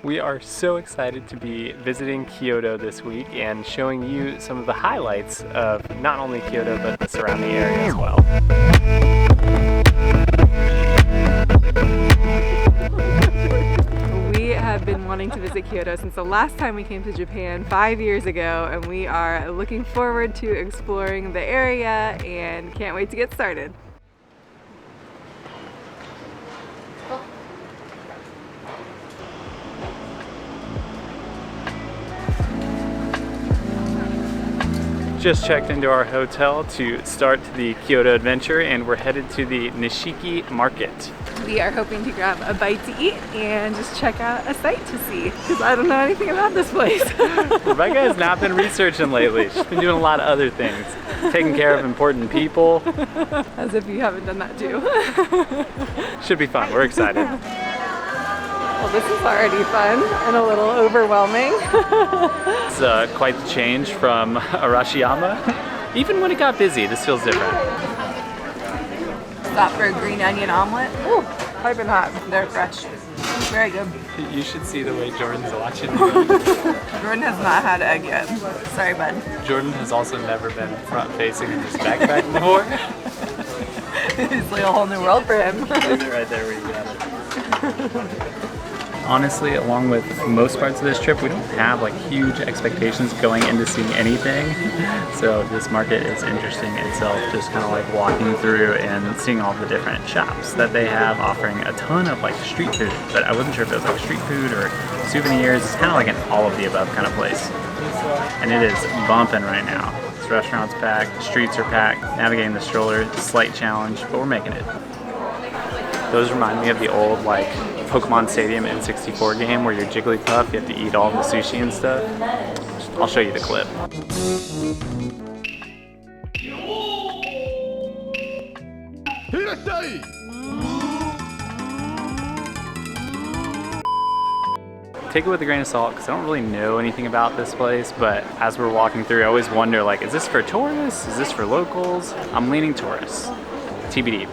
We are so excited to be visiting Kyoto this week and showing you some of the highlights of not only Kyoto but the surrounding area as well. We have been wanting to visit Kyoto since the last time we came to Japan 5 years ago, and we are looking forward to exploring the area and can't wait to get started. Just checked into our hotel to start the Kyoto adventure, and we're headed to the Nishiki Market. We are hoping to grab a bite to eat and just check out a site to see, because I don't know anything about this place. Rebecca has not been researching lately. She's been doing a lot of other things. Taking care of important people. As if you haven't done that too. Should be fun. We're excited. Well, this is already fun and a little overwhelming. It's quite the change from Arashiyama. Even when it got busy, this feels different. Stop for a green onion omelet. Ooh, piping hot. They're fresh. Very good. You should see the way Jordan's watching. Jordan has not had egg yet. Sorry, bud. Jordan has also never been front-facing in his backpack before. It's like a whole new world for him. Right there where you got it. Honestly, along with most parts of this trip, we don't have like huge expectations going into seeing anything. So this market is interesting itself, just kind of like walking through and seeing all the different shops that they have, offering a ton of like street food. But I wasn't sure if it was like street food or souvenirs. It's kind of like an all of the above kind of place. And it is bumping right now. This restaurant's packed, the streets are packed. Navigating the stroller, slight challenge, but we're making it. Those remind me of the old like Pokemon Stadium N64 game where you're Jigglypuff, you have to eat all the sushi and stuff. I'll show you the clip. Take it with a grain of salt because I don't really know anything about this place, but as we're walking through, I always wonder like, is this for tourists? Is this for locals? I'm leaning tourists. TBD.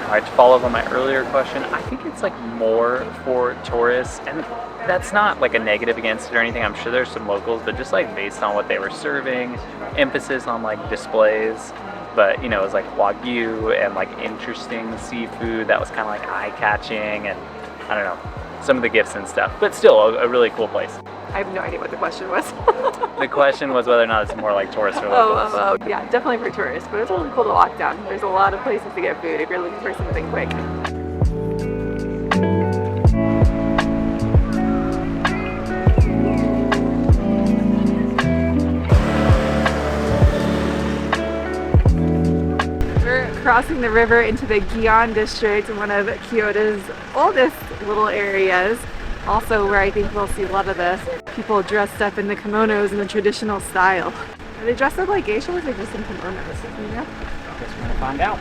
Alright, to follow up on my earlier question, I think it's like more for tourists, and that's not like a negative against it or anything. I'm sure there's some locals, but just like based on what they were serving, emphasis on like displays, but you know, it was like Wagyu and like interesting seafood that was kind of like eye-catching, and I don't know, some of the gifts and stuff, but still a really cool place. I have no idea what the question was. The question was whether or not it's more like tourists or locals. Oh, yeah, definitely for tourists, but it's really cool to walk down. There's a lot of places to get food if you're looking for something quick. We're crossing the river into the Gion district, one of Kyoto's oldest little areas. Also where I think we'll see a lot of the people dressed up in the kimonos in the traditional style. Are they dressed up like geishas or just in kimonos? You know? Guess we're gonna find out.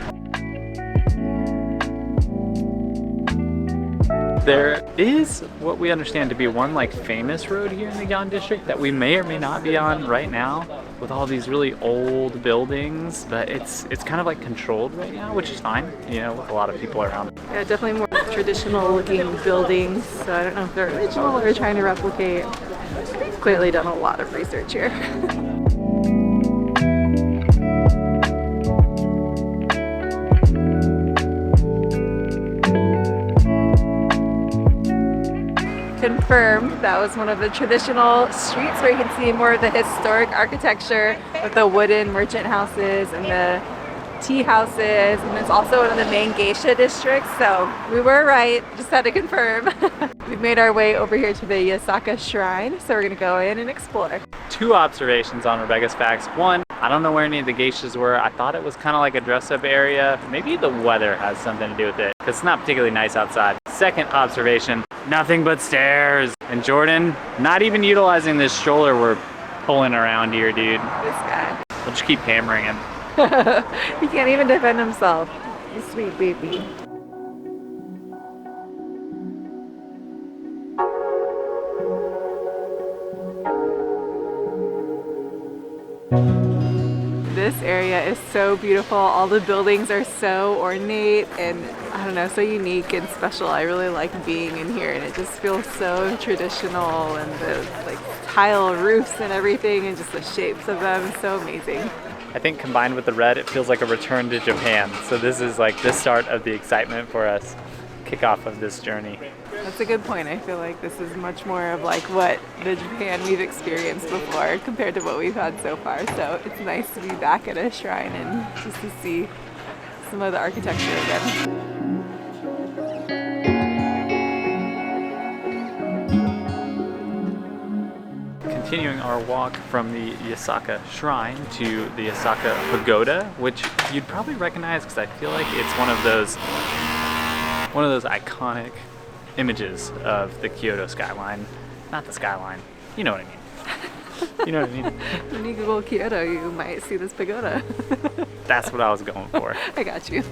There is what we understand to be one like famous road here in the Gion district that we may or may not be on right now, with all these really old buildings, but it's kind of like controlled right now, which is fine, you know, with a lot of people around. Yeah, definitely more traditional looking buildings, so I don't know if they're original or trying to replicate. We've clearly done a lot of research here. Confirmed, that was one of the traditional streets where you can see more of the historic architecture with the wooden merchant houses and the tea houses, and it's also one of the main geisha districts, so we were right, just had to confirm. We've made our way over here to the Yasaka Shrine, so we're gonna go in and explore. Two observations on Rebecca's facts. One, I don't know where any of the geishas were. I thought it was kind of like a dress-up area. Maybe the weather has something to do with it, because it's not particularly nice outside. Second observation, nothing but stairs. And Jordan, not even utilizing this stroller we're pulling around here, dude. This guy. We'll just keep hammering him. He can't even defend himself. You sweet baby. This area is so beautiful. All the buildings are so ornate and I don't know, so unique and special. I really like being in here and it just feels so traditional and the like tile roofs and everything and just the shapes of them, so amazing. I think combined with the red, it feels like a return to Japan. So this is like the start of the excitement for us, kickoff of this journey. That's a good point. I feel like this is much more of like what the Japan we've experienced before compared to what we've had so far. So it's nice to be back at a shrine and just to see some of the architecture again. Continuing our walk from the Yasaka Shrine to the Yasaka Pagoda, which you'd probably recognize because I feel like it's one of those iconic images of the Kyoto skyline. Not the skyline, you know what I mean. You know what I mean? When you Google Kyoto, you might see this pagoda. That's what I was going for. I got you.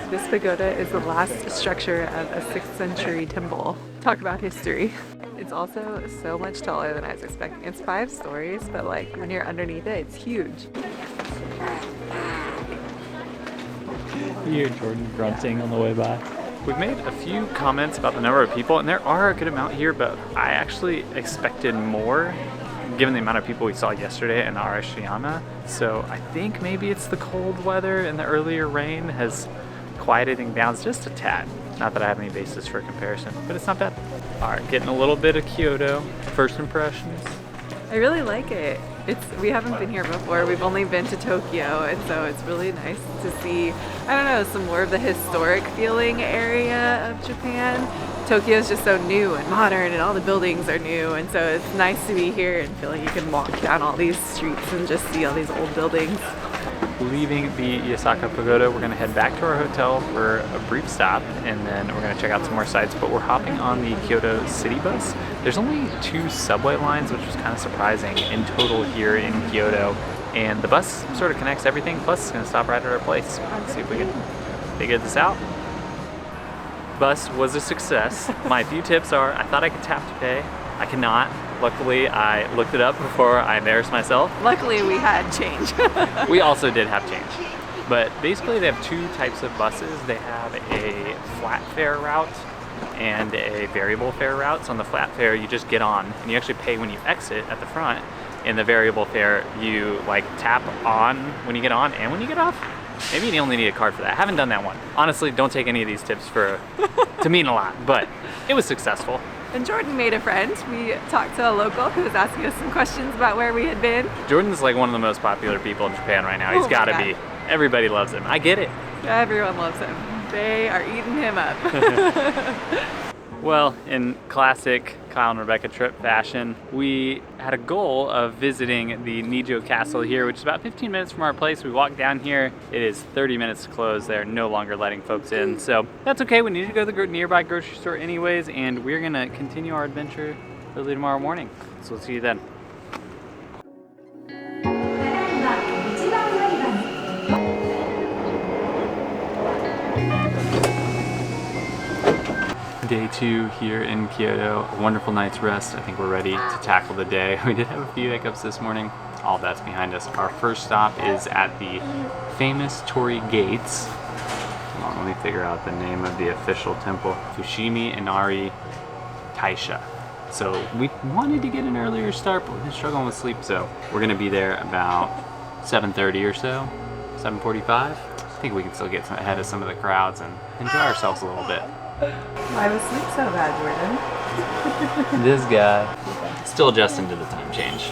This pagoda is the last structure of a 6th century temple. Talk about history. It's also so much taller than I was expecting. It's 5 stories, but like when you're underneath it, it's huge. You hear Jordan grunting on the way by. We've made a few comments about the number of people, and there are a good amount here, but I actually expected more given the amount of people we saw yesterday in Arashiyama. So I think maybe it's the cold weather and the earlier rain has quieted things down just a tad. Not that I have any basis for comparison, but it's not bad. All right, getting a little bit of Kyoto. First impressions? I really like it. We haven't been here before. We've only been to Tokyo, and so it's really nice to see, I don't know, some more of the historic feeling area of Japan. Tokyo is just so new and modern, and all the buildings are new, and so it's nice to be here and feel like you can walk down all these streets and just see all these old buildings. Leaving the Yasaka Pagoda, we're going to head back to our hotel for a brief stop, and then we're going to check out some more sites, but we're hopping on the Kyoto City Bus. There's only 2 subway lines, which was kind of surprising in total here in Kyoto, and the bus sort of connects everything, plus it's going to stop right at our place. Let's see if we can figure this out. Bus was a success. My few tips are, I thought I could tap to pay. I cannot. Luckily, I looked it up before I embarrassed myself. Luckily, we had change. We also did have change. But basically, they have 2 types of buses. They have a flat fare route and a variable fare route. So on the flat fare, you just get on, and you actually pay when you exit at the front. In the variable fare, you like tap on when you get on and when you get off. Maybe you only need a card for that. I haven't done that one. Honestly, don't take any of these tips to mean a lot, but it was successful. And Jordan made a friend. We talked to a local who was asking us some questions about where we had been. Jordan's like one of the most popular people in Japan right now. He's gotta be. Everybody loves him. I get it. Everyone loves him. They are eating him up. Well, in classic Kyle and Rebecca trip fashion, we had a goal of visiting the Nijo Castle here, which is about 15 minutes from our place. We walked down here. It is 30 minutes to close. They're no longer letting folks in. So that's okay. We need to go to the nearby grocery store anyways, and we're going to continue our adventure early tomorrow morning. So we'll see you then. Day 2 here in Kyoto, a wonderful night's rest. I think we're ready to tackle the day. We did have a few hiccups this morning. All that's behind us. Our first stop is at the famous Tori Gates. Hold on, let me figure out the name of the official temple. Fushimi Inari Taisha. So we wanted to get an earlier start, but we've been struggling with sleep, so we're gonna be there about 7:30 or so, 7:45. I think we can still get ahead of some of the crowds and enjoy ourselves a little bit. Why was sleep so bad, Jordan? This guy. Still adjusting to the time change.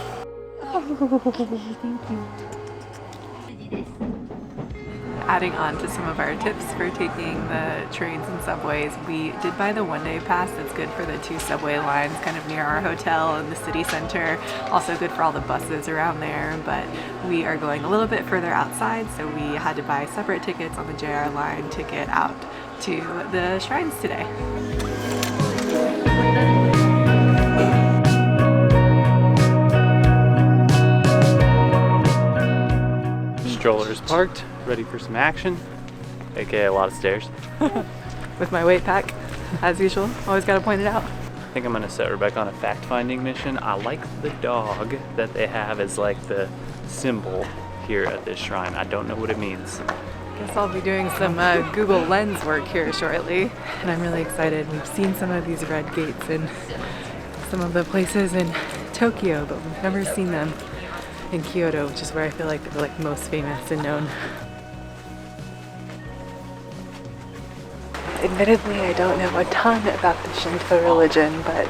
Adding on to some of our tips for taking the trains and subways, we did buy the one-day pass that's good for the 2 subway lines kind of near our hotel and the city center. Also good for all the buses around there, but we are going a little bit further outside, so we had to buy separate tickets on the JR line to get out to the shrines today. Strollers parked, ready for some action, aka a lot of stairs. With my weight pack. as usual. Always gotta point it out. I think I'm gonna set Rebecca on a fact-finding mission. I like the dog that they have as like the symbol here at this shrine. I don't know what it means. Guess I'll be doing some Google Lens work here shortly, and I'm really excited. We've seen some of these red gates in some of the places in Tokyo, but we've never seen them in Kyoto, which is where I feel like they're like most famous and known. Admittedly, I don't know a ton about the Shinto religion, but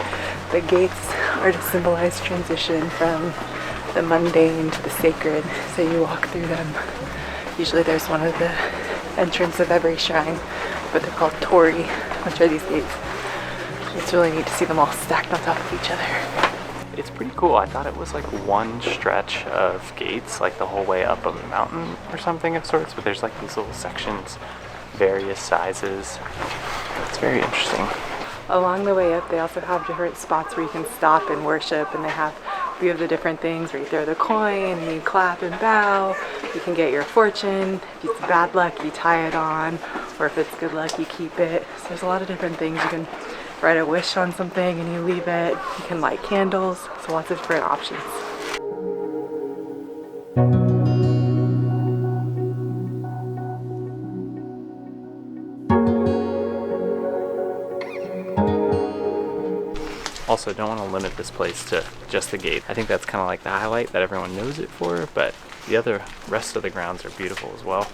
the gates are to symbolize transition from the mundane to the sacred, so you walk through them. Usually there's one at the entrance of every shrine, but they're called Tori, which are these gates. It's really neat to see them all stacked on top of each other. It's pretty cool. I thought it was like one stretch of gates, like the whole way up a mountain or something of sorts, but there's like these little sections, various sizes. It's very interesting. Along the way up, they also have different spots where you can stop and worship, and they have a few of the different things where you throw the coin, and you clap and bow. You can get your fortune. If it's bad luck, you tie it on, or if it's good luck, you keep it. So there's a lot of different things. You can write a wish on something and you leave it. You can light candles, so lots of different options. Also, don't want to limit this place to just the gate. I think that's kind of like the highlight that everyone knows it for, but the rest of the grounds are beautiful as well.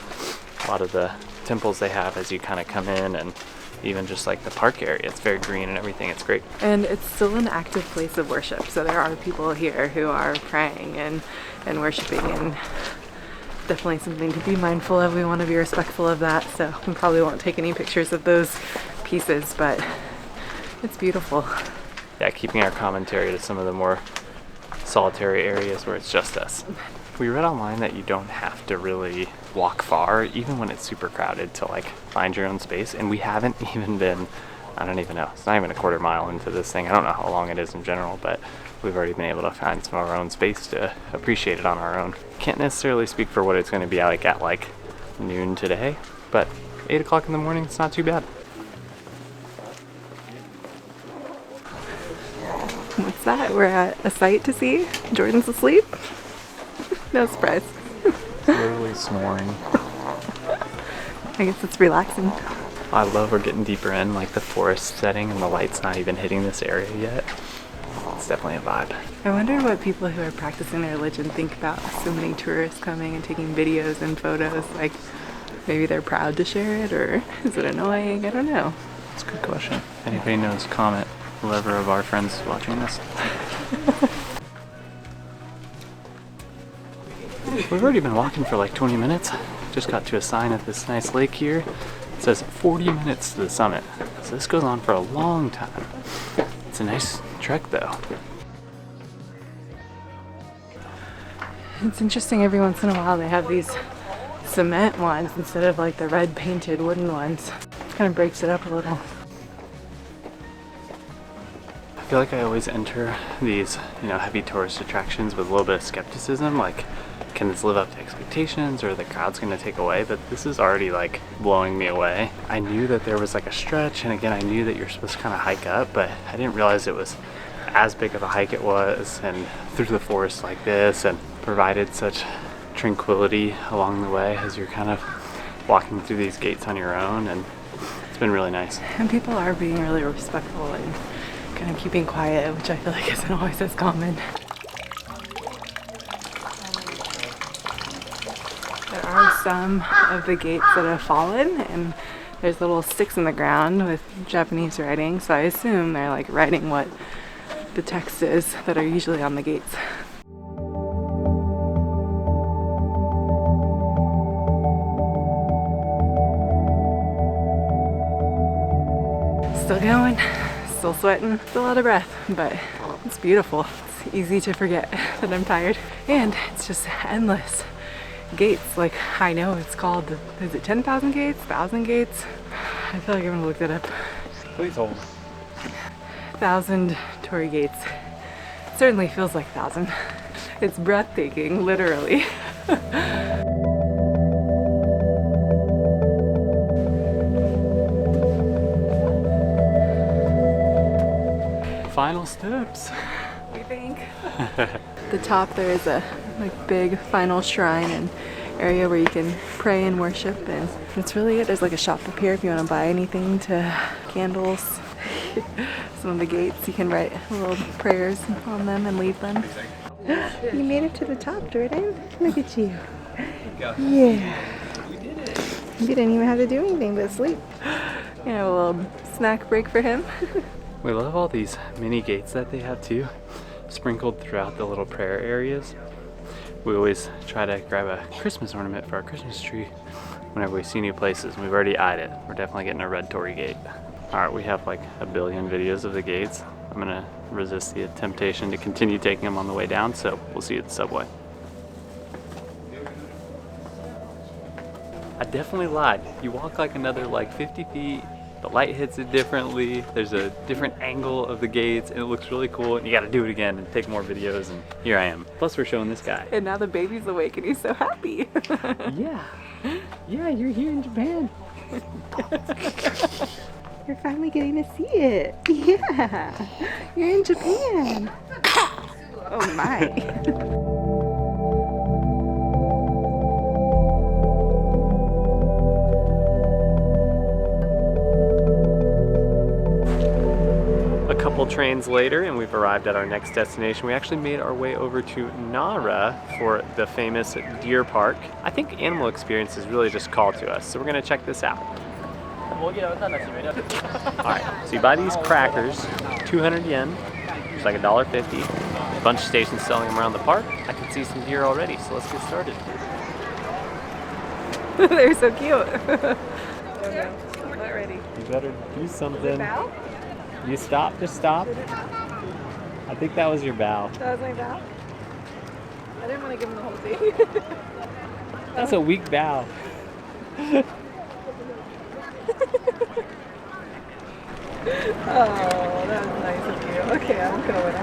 A lot of the temples they have as you kind of come in, and even just like the park area, it's very green and everything. It's great. And it's still an active place of worship, so there are people here who are praying and worshiping, and definitely something to be mindful of. We want to be respectful of that, so we probably won't take any pictures of those pieces, but it's beautiful. Yeah, keeping our commentary to some of the more solitary areas where it's just us. We read online that you don't have to really walk far, even when it's super crowded, to like find your own space. And we haven't even been, I don't even know, it's not even a quarter mile into this thing. I don't know how long it is in general, but we've already been able to find some of our own space to appreciate it on our own. Can't necessarily speak for what it's going to be like at like noon today, but 8 o'clock in the morning, it's not too bad. What's that? We're at a site to see. Jordan's asleep. No surprise. Literally snoring. I guess it's relaxing. I love we're getting deeper in, like the forest setting and the light's not even hitting this area yet. It's definitely a vibe. I wonder what people who are practicing their religion think about so many tourists coming and taking videos and photos. Like, maybe they're proud to share it, or is it annoying? I don't know. That's a good question. If anybody knows, comment. Whoever of our friends watching this. We've already been walking for like 20 minutes. Just got to a sign at this nice lake here. It says 40 minutes to the summit. So this goes on for a long time. It's a nice trek though. It's interesting, every once in a while they have these cement ones instead of like the red painted wooden ones. It kind of breaks it up a little. I feel like I always enter these, heavy tourist attractions with a little bit of skepticism, like, can this live up to expectations, or are the crowd's gonna take away? But this is already like blowing me away. I knew that there was like a stretch, and again, I knew that you're supposed to kind of hike up, but I didn't realize it was as big of a hike it was, and through the forest like this, and provided such tranquility along the way as you're kind of walking through these gates on your own, and it's been really nice. And people are being really respectful and kind of keeping quiet, which I feel like isn't always as common. There are some of the gates that have fallen, and there's little sticks in the ground with Japanese writing, so I assume they're like writing what the text is that are usually on the gates. Still going. Still sweating, still out of breath, but it's beautiful. It's easy to forget that I'm tired. And it's just endless gates. Like, I know it's called, is it 10,000 gates? 1,000 gates? I feel like I'm gonna look that up. Please hold. 1,000 Tori Gates. It certainly feels like 1,000. It's breathtaking, literally. final steps. We think. The top there is a like big final shrine and area where you can pray and worship, and that's really it. There's like a shop up here if you want to buy anything, to candles. Some of the gates you can write little prayers on them and leave them. You made it to the top, Jordan. Look at you. Yeah. You didn't even have to do anything but sleep. You know, a little snack break for him. We love all these mini gates that they have too, sprinkled throughout the little prayer areas. We always try to grab a Christmas ornament for our Christmas tree whenever we see new places. We've already eyed it. We're definitely getting a red Tori Gate. All right, we have like a billion videos of the gates. I'm gonna resist the temptation to continue taking them on the way down, so we'll see you at the subway. I definitely lied. You walk like another like 50 feet, the light hits it differently, there's a different angle of the gates, and it looks really cool, and you gotta do it again and take more videos, and here I am. Plus we're showing this guy. And now the baby's awake and he's so happy. Yeah, you're here in Japan. You're finally getting to see it. Yeah, you're in Japan. Oh my. A couple trains later and we've arrived at our next destination. We actually made our way over to Nara for the famous deer park. I think animal experience is really just called to us, so we're gonna check this out. Alright, so you buy these crackers, 200 yen, it's like $1.50. A bunch of stations selling them around the park. I can see some deer already, so let's get started. They're so cute. I'm not ready. You better do something. Bow? You stop, just stop. I think that was your bow. That was my bow? I didn't want to give him the whole thing. That's a weak bow. Oh, that was nice of you. Okay, I'm going.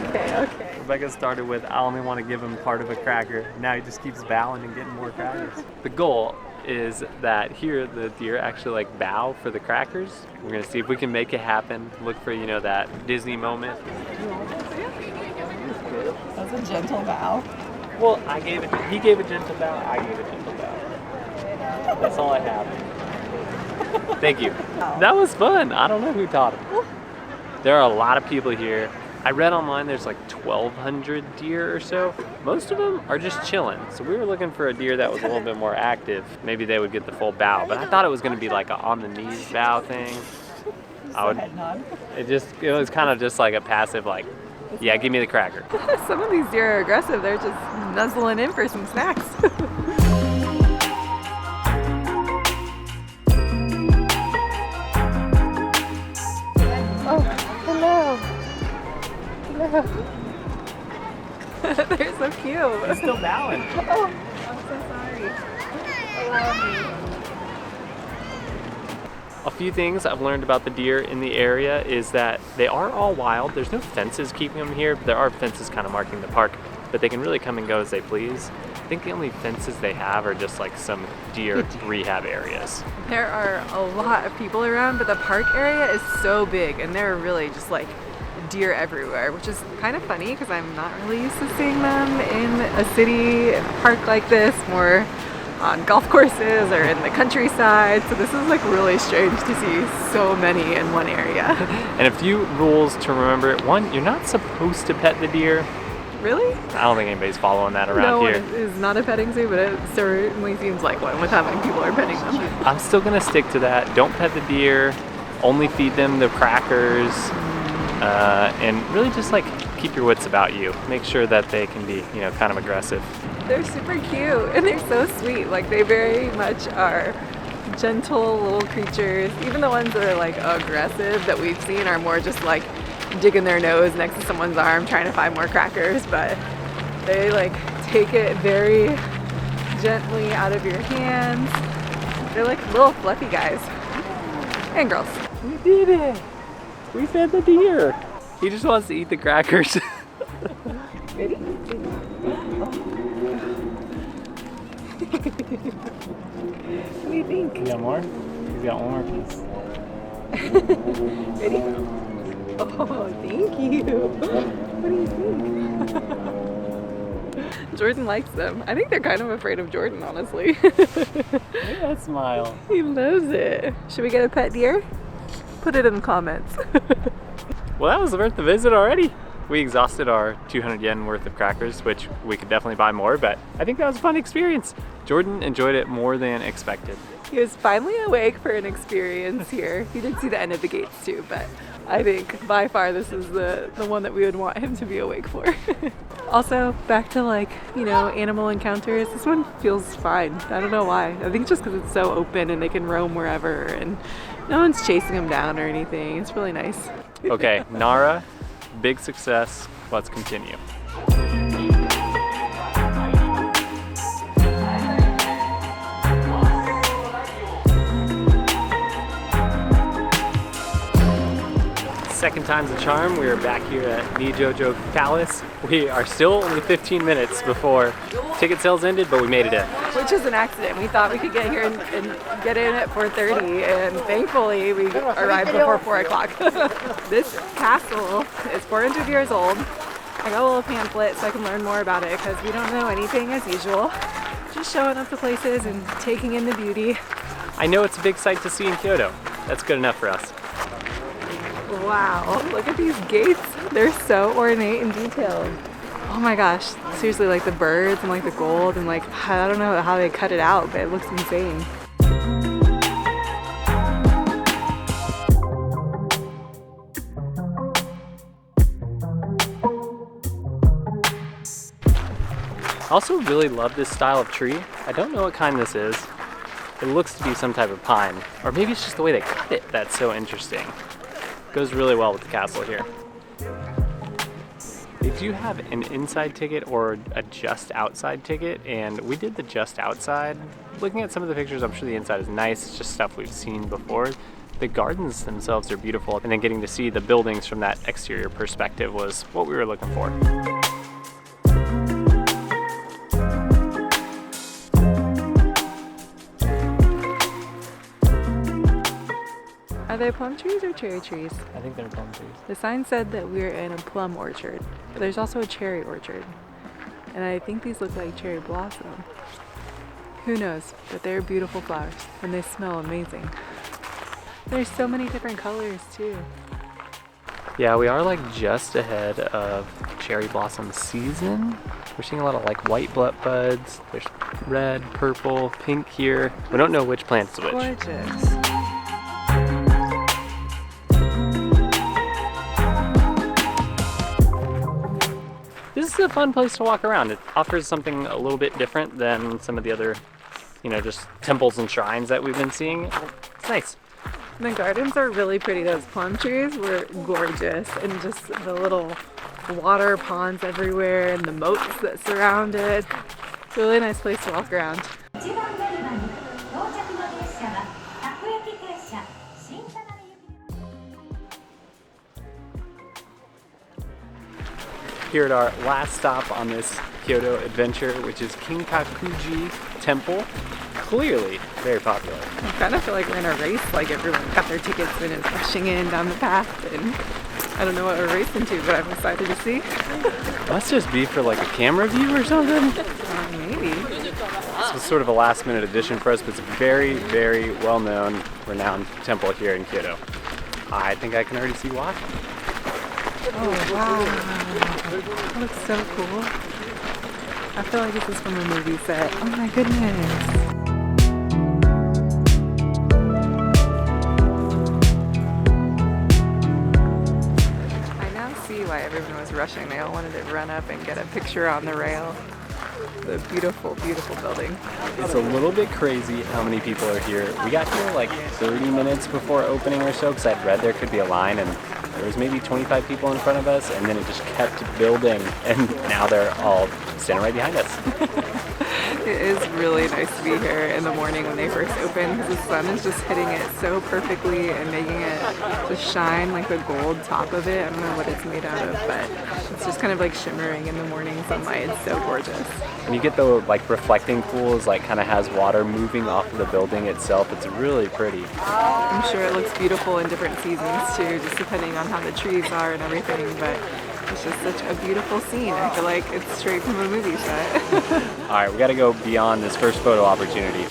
Okay. Rebecca started with, I only want to give him part of a cracker. Now he just keeps bowing and getting more crackers. The goal is that here the deer actually like bow for the crackers. We're gonna see if we can make it happen. Look for, you know, that Disney moment. That's a gentle bow. Well, he gave a gentle bow, I gave a gentle bow. That's all I have. Thank you. That was fun. I don't know who taught him. There are a lot of people here. I read online there's like 1,200 deer or so. Most of them are just chilling. So we were looking for a deer that was a little bit more active. Maybe they would get the full bow, but I thought it was going to be like a on the knees bow thing. It was kind of just like a passive like, yeah, give me the cracker. Some of these deer are aggressive. They're just nuzzling in for some snacks. They're so cute. He's still bowing. Oh, I'm so sorry. Allow me. A few things I've learned about the deer in the area is that they are all wild. There's no fences keeping them here. There are fences kind of marking the park, but they can really come and go as they please. I think the only fences they have are just like some deer rehab areas. There are a lot of people around, but the park area is so big, and there are really just like deer everywhere, which is kind of funny because I'm not really used to seeing them in a city park like this, more on golf courses or in the countryside. So this is like really strange to see so many in one area. And a few rules to remember. One, you're not supposed to pet the deer. Really? I don't think anybody's following that around here. No, it is not a petting zoo, but it certainly seems like one with how many people are petting them. I'm still gonna stick to that. Don't pet the deer. Only feed them the crackers. And really just like keep your wits about you. Make sure that they can be, you know, kind of aggressive. They're super cute and they're so sweet. Like they very much are gentle little creatures. Even the ones that are like aggressive that we've seen are more just like digging their nose next to someone's arm trying to find more crackers, but they like take it very gently out of your hands. They're like little fluffy guys and girls. We did it! We fed the deer! He just wants to eat the crackers. Ready? What do you think? You got more? He's got one more piece. Ready? Oh, thank you. What do you think? Jordan likes them. I think they're kind of afraid of Jordan, honestly. Look at that smile. He loves it. Should we get a pet deer? Put it in the comments. Well, that was worth the visit already. We exhausted our 200 yen worth of crackers, which we could definitely buy more, but I think that was a fun experience. Jordan enjoyed it more than expected. He was finally awake for an experience here. He did see the end of the gates too, but I think by far this is the one that we would want him to be awake for. Also, back to like, you know, animal encounters. This one feels fine. I don't know why. I think just because it's so open and they can roam wherever and no one's chasing them down or anything. It's really nice. Okay, Nara, big success. Let's continue. Second time's a charm. We are back here at Njo Palace. We are still only 15 minutes before ticket sales ended, but we made it in. Which is an accident. We thought we could get here and get in at 4:30, and thankfully we arrived before 4 o'clock. This castle is 400 years old. I got a little pamphlet so I can learn more about it because we don't know anything as usual. Just showing up to places and taking in the beauty. I know it's a big sight to see in Kyoto. That's good enough for us. Wow, look at these gates. They're so ornate and detailed. Oh my gosh, seriously, like the birds and like the gold and like, I don't know how they cut it out, but it looks insane. I also really love this style of tree. I don't know what kind this is. It looks to be some type of pine, or maybe it's just the way they cut it that's so interesting. Goes really well with the castle here. They do have an inside ticket or a just outside ticket, and we did the just outside. Looking at some of the pictures, I'm sure the inside is nice. It's just stuff we've seen before. The gardens themselves are beautiful, and then getting to see the buildings from that exterior perspective was what we were looking for. Are they plum trees or cherry trees? I think they're plum trees. The sign said that we're in a plum orchard, but there's also a cherry orchard. And I think these look like cherry blossom. Who knows, but they're beautiful flowers and they smell amazing. There's so many different colors too. Yeah, we are like just ahead of cherry blossom season. We're seeing a lot of like white buds. There's red, purple, pink here. We don't know which plant's which. Gorgeous. This is a fun place to walk around. It offers something a little bit different than some of the other, you know, just temples and shrines that we've been seeing. It's nice. The gardens are really pretty. Those plum trees were gorgeous, and just the little water ponds everywhere and the moats that surround it. It's a really nice place to walk around. Here at our last stop on this Kyoto adventure, which is Kinkaku-Ji Temple. Clearly very popular. I kind of feel like we're in a race, like everyone got their tickets and is rushing in down the path, and I don't know what we're racing to, but I'm excited to see. Must just be for like a camera view or something? Maybe. This was sort of a last minute addition for us, but it's a very, very well-known, renowned temple here in Kyoto. I think I can already see why. Oh wow, that looks so cool. I feel like this is from a movie set. Oh my goodness. Why everyone was rushing. They all wanted to run up and get a picture on the rail. The beautiful, beautiful building. It's a little bit crazy how many people are here. We got here like 30 minutes before opening or so because I'd read there could be a line, and there was maybe 25 people in front of us, and then it just kept building, and now they're all standing right behind us. It is really nice to be here in the morning when they first open because the sun is just hitting it so perfectly and making it just shine like the gold top of it. I don't know what it's made out of, but it's just kind of like shimmering in the morning sunlight. It's so gorgeous. And you get the like reflecting pools, like kind of has water moving off of the building itself. It's really pretty. I'm sure it looks beautiful in different seasons too, just depending on how the trees are and everything, but it's just such a beautiful scene. I feel like it's straight from a movie set. All right, we got to go beyond this first photo opportunity.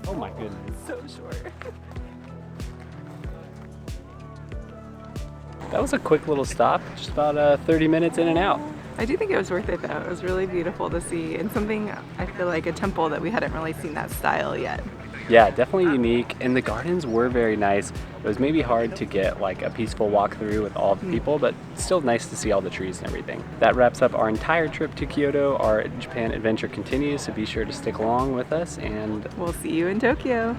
Oh my goodness. So short. That was a quick little stop, just about 30 minutes in and out. I do think it was worth it though. It was really beautiful to see, and something, I feel like a temple that we hadn't really seen that style yet. Yeah, definitely unique, and the gardens were very nice. It was maybe hard to get like a peaceful walk through with all the people, but still nice to see all the trees and everything. That wraps up our entire trip to Kyoto. Our Japan adventure continues, so be sure to stick along with us, and we'll see you in Tokyo.